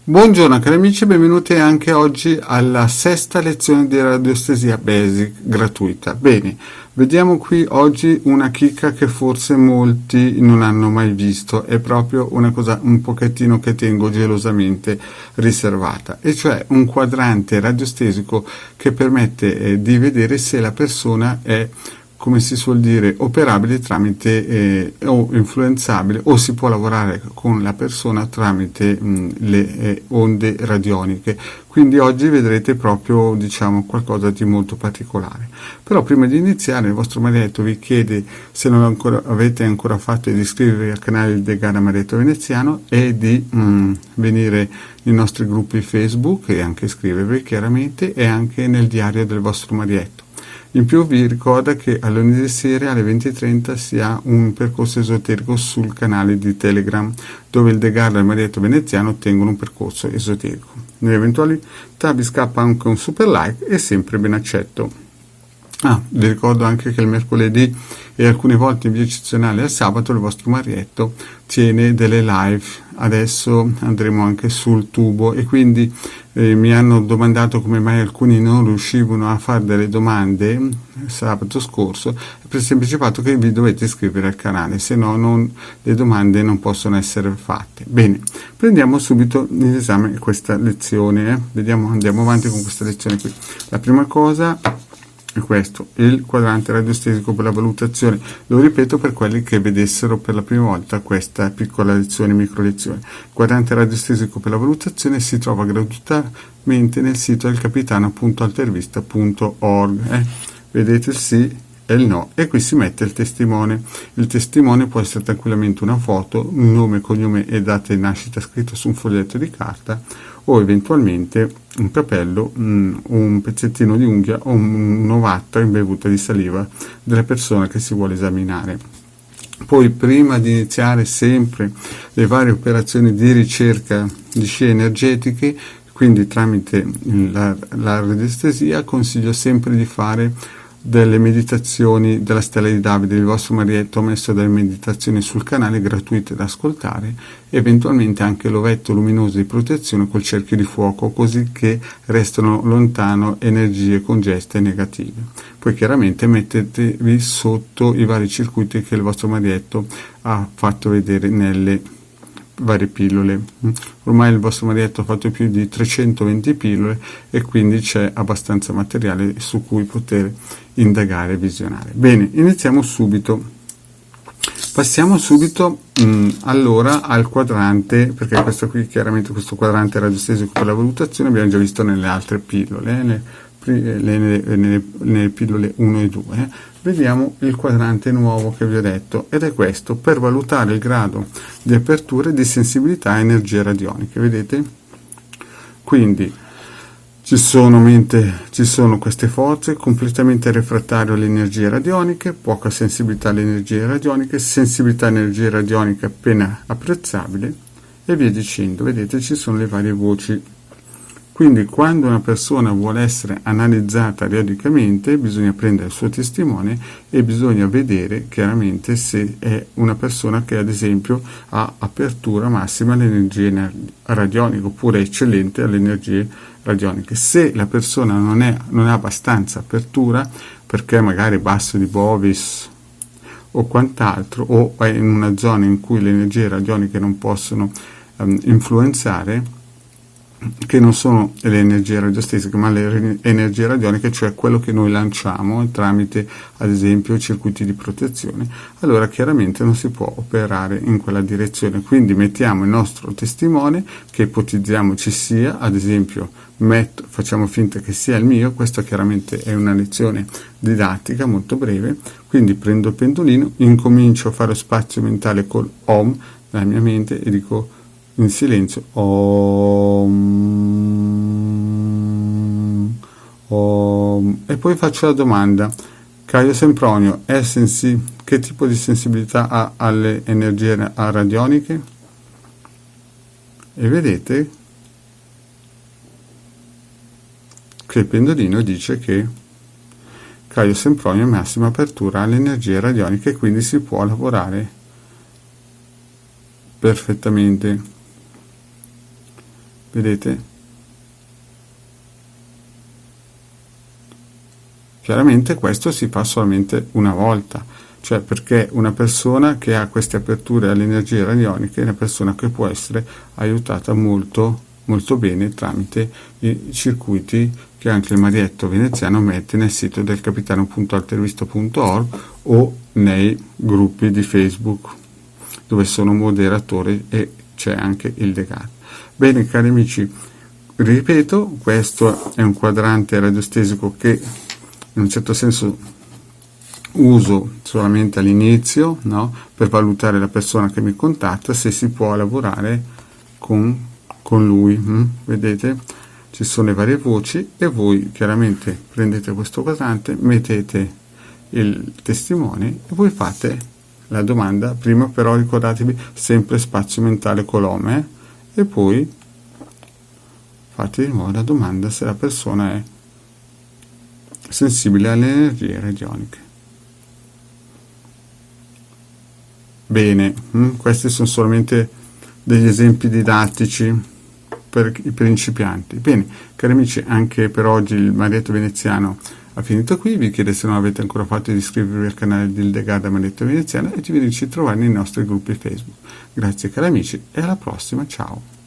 Buongiorno cari amici, benvenuti anche oggi alla sesta lezione di Radiostesia Basic gratuita. Bene, vediamo qui oggi una chicca che forse molti non hanno mai visto, è proprio una cosa un pochettino che tengo gelosamente riservata, e cioè un quadrante radiostesico che permette di vedere se la persona è, come si suol dire, operabile tramite o influenzabile, o si può lavorare con la persona tramite le onde radioniche. Quindi oggi vedrete proprio, diciamo, qualcosa di molto particolare. Però prima di iniziare il vostro Marietto vi chiede, se non avete ancora fatto, di iscrivervi al canale del Gara Marietto Veneziano e di venire nei nostri gruppi Facebook e anche iscrivervi chiaramente, e anche nel diario del vostro Marietto. In più vi ricorda che a lunedì sera alle 20:30 si ha un percorso esoterico sul canale di Telegram, dove il De Garda e il Marietto Veneziano tengono un percorso esoterico. Nell'eventualità vi scappa anche un super like, e sempre ben accetto. Vi ricordo anche che il mercoledì e alcune volte in via eccezionale al sabato il vostro Marietto tiene delle live. Adesso andremo anche sul tubo, e quindi mi hanno domandato come mai alcuni non riuscivano a fare delle domande sabato scorso, per il semplice fatto che vi dovete iscrivere al canale, se no le domande non possono essere fatte. Bene, prendiamo subito in esame questa lezione. Andiamo avanti con questa lezione qui. La prima cosa è questo, il quadrante radiostesico per la valutazione. Lo ripeto per quelli che vedessero per la prima volta questa piccola lezione, micro lezione. Il quadrante radiostesico per la valutazione si trova gratuitamente nel sito del capitano.altervista.org. Vedete il sì e il no, e qui si mette il testimone. Il testimone può essere tranquillamente una foto, un nome, cognome e data di nascita scritto su un foglietto di carta, o eventualmente un capello, un pezzettino di unghia o un'ovatta imbevuta di saliva della persona che si vuole esaminare. Poi, prima di iniziare sempre le varie operazioni di ricerca di scie energetiche, quindi tramite la radiestesia, consiglio sempre di fare delle meditazioni della stella di Davide. Il vostro Marietto ha messo delle meditazioni sul canale gratuite da ascoltare, eventualmente anche l'ovetto luminoso di protezione col cerchio di fuoco, così che restano lontano energie congeste e negative. Poi chiaramente mettetevi sotto i vari circuiti che il vostro Marietto ha fatto vedere nelle varie pillole. Ormai il vostro Marietto ha fatto più di 320 pillole, e quindi c'è abbastanza materiale su cui poter indagare e visionare. Bene, iniziamo subito. Passiamo subito allora al quadrante, perché questo qui, chiaramente, questo quadrante radiostesico per la valutazione abbiamo già visto nelle altre pillole, nelle pillole 1 e 2. Vediamo il quadrante nuovo che vi ho detto, ed è questo: per valutare il grado di apertura e di sensibilità a energie radioniche. Vedete? Quindi ci sono queste forze: completamente refrattario alle energie radioniche, poca sensibilità alle energie radioniche, sensibilità a energie radioniche appena apprezzabile, e via dicendo. Vedete, ci sono le varie voci. Quindi quando una persona vuole essere analizzata periodicamente bisogna prendere il suo testimone e bisogna vedere chiaramente se è una persona che ad esempio ha apertura massima alle energie radioniche, oppure è eccellente alle energie radioniche. Se la persona non ha abbastanza apertura, perché magari basso di Bovis o quant'altro, o è in una zona in cui le energie radioniche non possono influenzare, che non sono le energie radiostesiche ma le energie radioniche, cioè quello che noi lanciamo tramite ad esempio i circuiti di protezione, allora chiaramente non si può operare in quella direzione. Quindi mettiamo il nostro testimone, che ipotizziamo ci sia, ad esempio facciamo finta che sia il mio. Questa chiaramente è una lezione didattica molto breve, quindi prendo il pendolino, incomincio a fare spazio mentale col Om nella mia mente e dico in silenzio Om, Om, e poi faccio la domanda: Caio Sempronio che tipo di sensibilità ha alle energie radioniche? E vedete che il pendolino dice che Caio Sempronio ha massima apertura alle energie radioniche, quindi si può lavorare perfettamente. vedete? Chiaramente questo si fa solamente una volta, cioè perché una persona che ha queste aperture alle energie radioniche è una persona che può essere aiutata molto molto bene tramite i circuiti che anche il Marietto Veneziano mette nel sito del capitano.altervista.org o nei gruppi di Facebook dove sono moderatore e c'è anche il degato. Bene cari amici, ripeto, questo è un quadrante radiostesico che in un certo senso uso solamente all'inizio, no? Per valutare la persona che mi contatta se si può lavorare con lui. Vedete? Ci sono le varie voci e voi chiaramente prendete questo quadrante, mettete il testimone e voi fate la domanda. Prima però ricordatevi sempre spazio mentale colome e poi fate di nuovo la domanda se la persona è sensibile alle energie radioniche. Bene, questi sono solamente degli esempi didattici per i principianti. Bene, cari amici, anche per oggi il Marietto Veneziano ha finito qui. Vi chiedo, se non avete ancora fatto, di iscrivervi al canale di Ildegard Marietto Veneziano e di venirci a trovare nei nostri gruppi Facebook. Grazie cari amici e alla prossima, ciao!